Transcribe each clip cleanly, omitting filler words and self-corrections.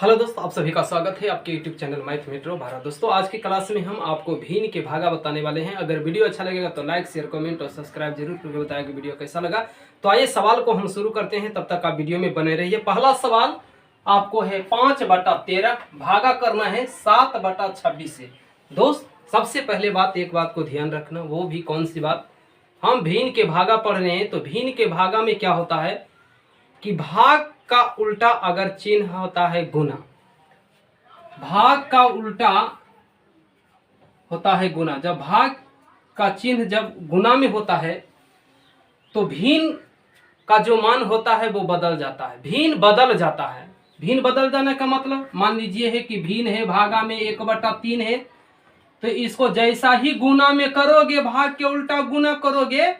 Hello दोस्तों, आप सभी का स्वागत है आपके YouTube channel math metro Bharat. दोस्तों, आज की क्लास में हम आपको भिन्न के भागा बताने वाले हैं। अगर वीडियो अच्छा लगेगा तो लाइक, शेयर, कमेंट और सब्सक्राइब जरूर करके बताएं कि वीडियो कैसा लगा। तो आइए सवाल को हम शुरू करते हैं, तब तक आप वीडियो में बने रहिए। पहला सवाल आपको है 5/13 भागा करना है 7/26 से। दोस्त, सबसे पहले एक बात को ध्यान रखना, वो भी कौन सी बात, हम भिन्न के भागा पढ़ रहे हैं। तो भिन्न के भागा में क्या होता है कि भाग का उल्टा अगर चिन्ह होता है गुना, भाग का उल्टा होता है गुना, जब भाग का चिन्ह जब गुना में होता है तो भिन्न का जो मान होता है वो बदल जाता है, भिन्न बदल जाता है। भिन्न बदल जाने का मतलब, मान लीजिए है कि भिन्न है, भागा में 1/3 है, तो इसको जैसा ही गुना में करोगे, भाग के उल्टा गुना करोगे,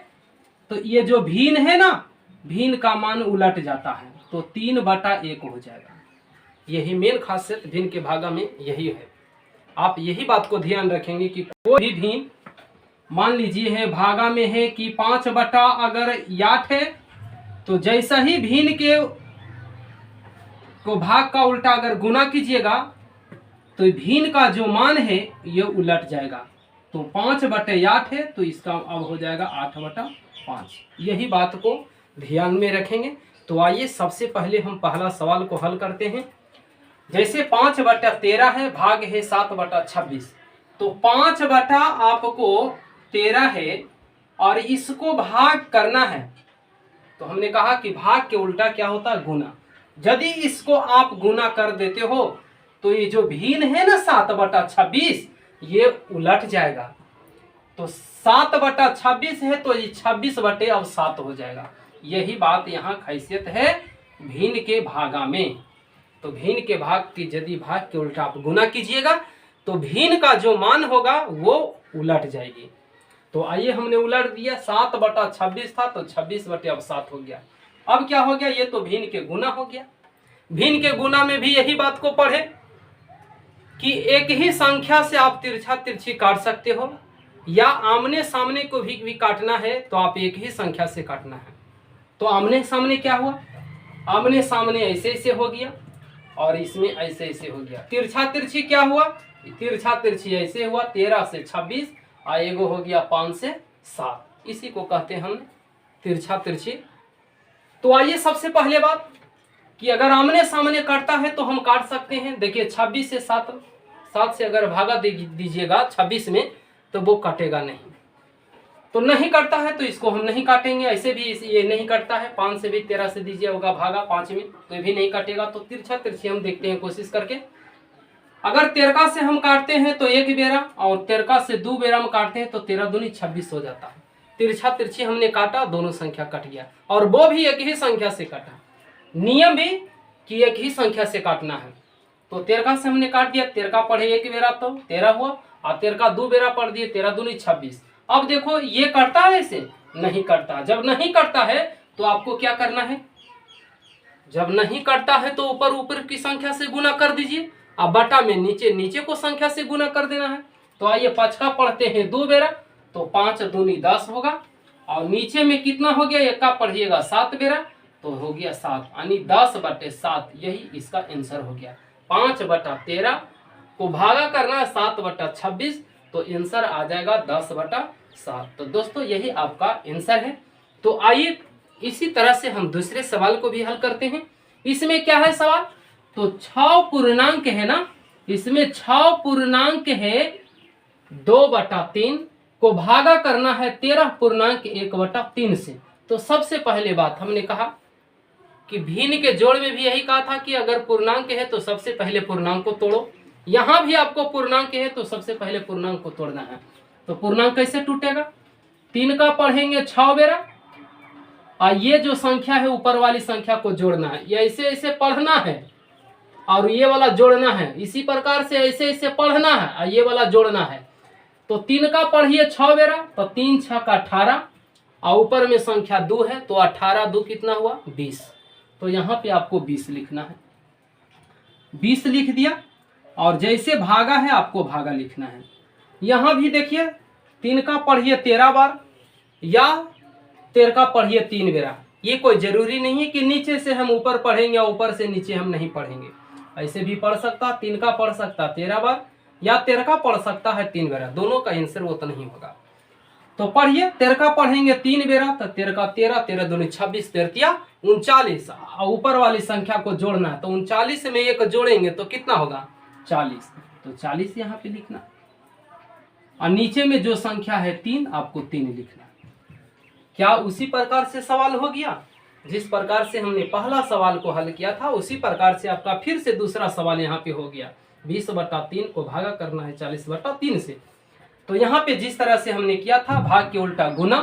तो ये जो भिन्न है ना, भिन्न का मान उलट जाता है, तो 3/1 हो जाएगा। यही मेन खासियत भिन्न के भागा में यही है। आप यही बात को ध्यान रखेंगे कि कोई भी भिन्न, मान लीजिए है भागा में है कि 5/8 है, तो जैसा ही भिन्न के को भाग का उल्टा अगर गुना कीजिएगा तो भिन्न का जो मान है ये उलट जाएगा। तो 5/8 है तो इसका अब हो जाएगा 8/5। यही बात को ध्यान में रखेंगे। तो आइए सबसे पहले हम पहला सवाल को हल करते हैं। जैसे 5/13 है, भाग है 7/26, तो 5/13 है और इसको भाग करना है, तो हमने कहा कि भाग के उल्टा क्या होता है, गुना। यदि इसको आप गुना कर देते हो तो ये जो भिन्न है ना 7/26, ये उलट जाएगा। तो 7/26 है तो ये 26/7 हो जाएगा। यही बात यहाँ खासियत है भिन्न के भागा में। तो भिन्न के भाग की यदि भाग के उल्टा आप गुना कीजिएगा तो भिन्न का जो मान होगा वो उलट जाएगी। तो आइए हमने उलट दिया, 7/26 था तो 26/7 हो गया। अब क्या हो गया, ये तो भिन्न के गुना हो गया। भिन्न के गुना में भी यही बात को पढ़े कि एक ही संख्या से आप तिरछा तिरछी काट सकते हो, या आमने सामने को भी काटना है तो आप एक ही संख्या से काटना है। तो आमने सामने क्या हुआ, आमने सामने ऐसे ऐसे हो गया और इसमें ऐसे ऐसे हो गया। तिरछा तिरछी क्या हुआ, तिरछा तिरछी ऐसे हुआ, 13 से 26 और एगो हो गया 5 से 7। इसी को कहते हैं हम तिरछा तिरछी। तो आइए सबसे पहले बात कि अगर आमने सामने काटता है तो हम काट सकते हैं। देखिए 26 से 7 से अगर भागा दीजिएगा 26 में तो वो कटेगा नहीं, तो नहीं कटता है तो इसको हम नहीं काटेंगे। ऐसे भी ये नहीं कटता है, 5 से भी 13 से दीजिए होगा भागा 5 में तो ये भी नहीं कटेगा। तो तिरछा तिरछी हम देखते हैं कोशिश करके। अगर 13 से हम काटते हैं तो 1 बेरा, और 13 से 2 बेरा में काटते हैं तो 13 दूनी 26 हो जाता है। तिरछा तिरछी हमने काटा, दोनों संख्या कट गया, और वो भी एक ही संख्या से काटा। नियम भी कि एक ही संख्या से काटना है। तो 13 से हमने काट दिया, 13 पढ़े 1 बेरा तो 13 हुआ, और 13 2 बेरा पढ़ दिए, 13 दूनी 26। अब देखो ये करता है, ऐसे नहीं करता। जब नहीं करता है तो आपको क्या करना है, जब नहीं करता है तो ऊपर ऊपर की संख्या से गुना कर दीजिए, अब बटा में नीचे नीचे को संख्या से गुना कर देना है। तो आइए 5 का पढ़ते हैं 2 बेरा, तो 5 दूनी 10 होगा, और नीचे में कितना हो गया, 1 का पढ़िएगा 7 बेरा तो हो गया 7, यानी 10/7। यही इसका आंसर हो गया। 5/13 को भागा करना 7/26, तो आंसर आ जाएगा 10/7। तो दोस्तों यही आपका आंसर है। तो आइए इसी तरह से हम दूसरे सवाल को भी हल करते हैं। इसमें क्या है सवाल, तो 6 पूर्णांक है ना, इसमें 6 पूर्णांक है 2/3 को भागा करना है 13.1/3 से। तो सबसे पहले बात हमने कहा कि भिन्न के जोड़ में भी यही कहा था कि अगर पूर्णांक है तो सबसे पहले पूर्णांक को तोड़ो। यहाँ भी आपको पूर्णांक है तो सबसे पहले पूर्णांक को तोड़ना है। तो पूर्णांक कैसे टूटेगा, 3 का पढ़ेंगे 6 बेरा, और ये जो संख्या है ऊपर वाली संख्या को जोड़ना है, ये ऐसे ऐसे पढ़ना है और ये वाला जोड़ना है। इसी प्रकार से ऐसे ऐसे पढ़ना है और ये वाला जोड़ना है। तो 3 का पढ़िए 6 बेरा, तो 3 6 का 18, और ऊपर में संख्या 2 है तो 18 2 कितना हुआ 20। तो यहाँ पे आपको 20 लिखना है, 20 लिख दिया, और जैसे भागा है आपको भागा लिखना है। यहाँ भी देखिए 3 का पढ़िए 13 बार, या 13 का पढ़िए 3 बेरा। ये कोई जरूरी नहीं है कि नीचे से हम ऊपर पढ़ेंगे या ऊपर से नीचे हम नहीं पढ़ेंगे। ऐसे भी पढ़ सकता, 3 का पढ़ सकता 13 बार, या 13 का पढ़ सकता है 3 बेरा, दोनों का आंसर उतना ही होगा। तो पढ़िए, 13 का पढ़ेंगे 3 बेरा तो 13 का 13, 13 दूनी 26, 13 39, ऊपर वाली संख्या को जोड़ना है तो 39 में 1 जोड़ेंगे तो कितना होगा 40, तो 40 यहाँ पे लिखना, और नीचे में जो संख्या है 3 आपको 3 लिखना। क्या उसी प्रकार से सवाल हो गया? जिस प्रकार से हमने पहला सवाल को हल किया था उसी प्रकार से आपका फिर से दूसरा सवाल यहाँ पे हो गया। 20/3 को भागा करना है 40/3 से। तो यहाँ पे जिस तरह से हमने किया था भाग के उल्टा गुना,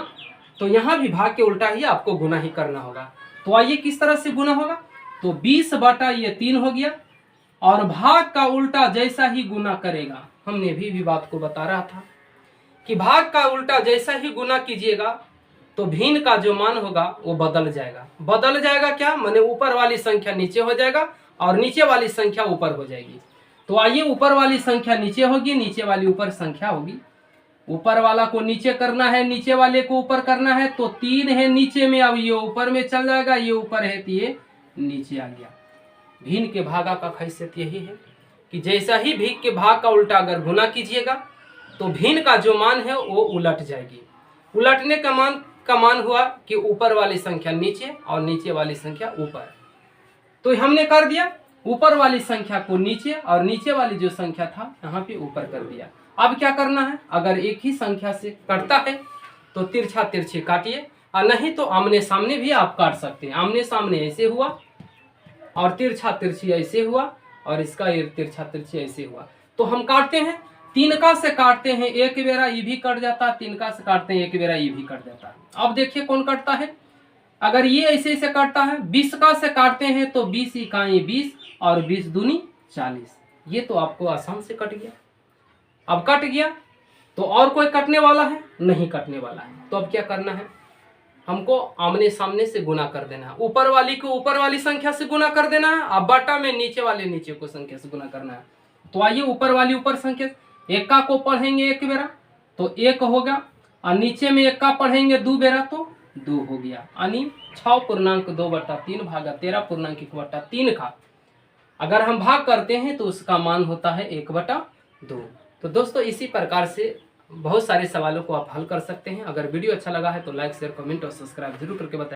तो यहाँ भी भाग के उल्टा ही आपको गुना ही करना होगा। तो आइए किस तरह से गुना होगा, तो 20/3 हो गया, और भाग का उल्टा जैसा ही गुना करेगा, हमने भी बात को बता रहा था कि भाग का उल्टा जैसा ही गुना कीजिएगा तो भिन्न का जो मान होगा वो बदल जाएगा। बदल जाएगा क्या, माने ऊपर वाली संख्या नीचे हो जाएगा और नीचे वाली संख्या ऊपर हो जाएगी। तो आइए, ऊपर वाली संख्या नीचे होगी, नीचे वाली ऊपर संख्या होगी। ऊपर वाला को नीचे करना है, नीचे वाले को ऊपर करना है, तो 3 है नीचे में, अब ये ऊपर में चल जाएगा, ये ऊपर है तो ये नीचे आ गया। भिन्न के भागा का खासियत यही है कि जैसा ही भिन्न के भाग का उल्टा अगर गुना कीजिएगा तो भिन्न का जो मान है वो उलट जाएगी। उलटने का मान हुआ कि ऊपर वाली संख्या नीचे और नीचे वाली संख्या ऊपर। तो हमने कर दिया, ऊपर वाली संख्या को नीचे और नीचे वाली जो संख्या था यहाँ पे ऊपर कर दिया। अब क्या करना है, अगर एक ही संख्या से कटता है तो तिरछा तिरछी काटिए, और नहीं तो आमने सामने भी आप काट सकते हैं। आमने सामने ऐसे हुआ और तिरछा तिरछी ऐसे हुआ, और इसका तिरछा तिरछी ऐसे हुआ। तो हम काटते हैं, 3 का से काटते हैं 1 बेरा, ये भी कट जाता है, 3 का से काटते हैं 1 बेरा, ये भी कट जाता है। अब देखिए कौन कटता है, अगर ये ऐसे ऐसे काटता है, 20 का से काटते हैं तो 20 इकाई 20 और 20 दूनी 40, ये तो आपको आसान से कट गया। अब कट गया तो और कोई कटने वाला है? नहीं कटने वाला है। तो अब क्या करना है, हमको आमने सामने से गुना कर देना है। ऊपर वाली को ऊपर वाली संख्या से गुना कर देना है, अब बटा में नीचे वाले नीचे को संख्या से गुना करना है। तो आइए, ऊपर वाली ऊपर संख्या, 1 का को पढ़ेंगे 1 बेरा तो 1 होगा, और नीचे में 1 का पढ़ेंगे 2 बेरा तो 2 हो गया, यानी 6.2/3 भागा 13.1/3 का अगर हम भाग करते हैं तो उसका मान होता है 1/2। तो दोस्तों इसी प्रकार से बहुत सारे सवालों को आप हल कर सकते हैं। अगर वीडियो अच्छा लगा है तो लाइक शेयर कमेंट और सब्सक्राइब जरूर करके बताएं।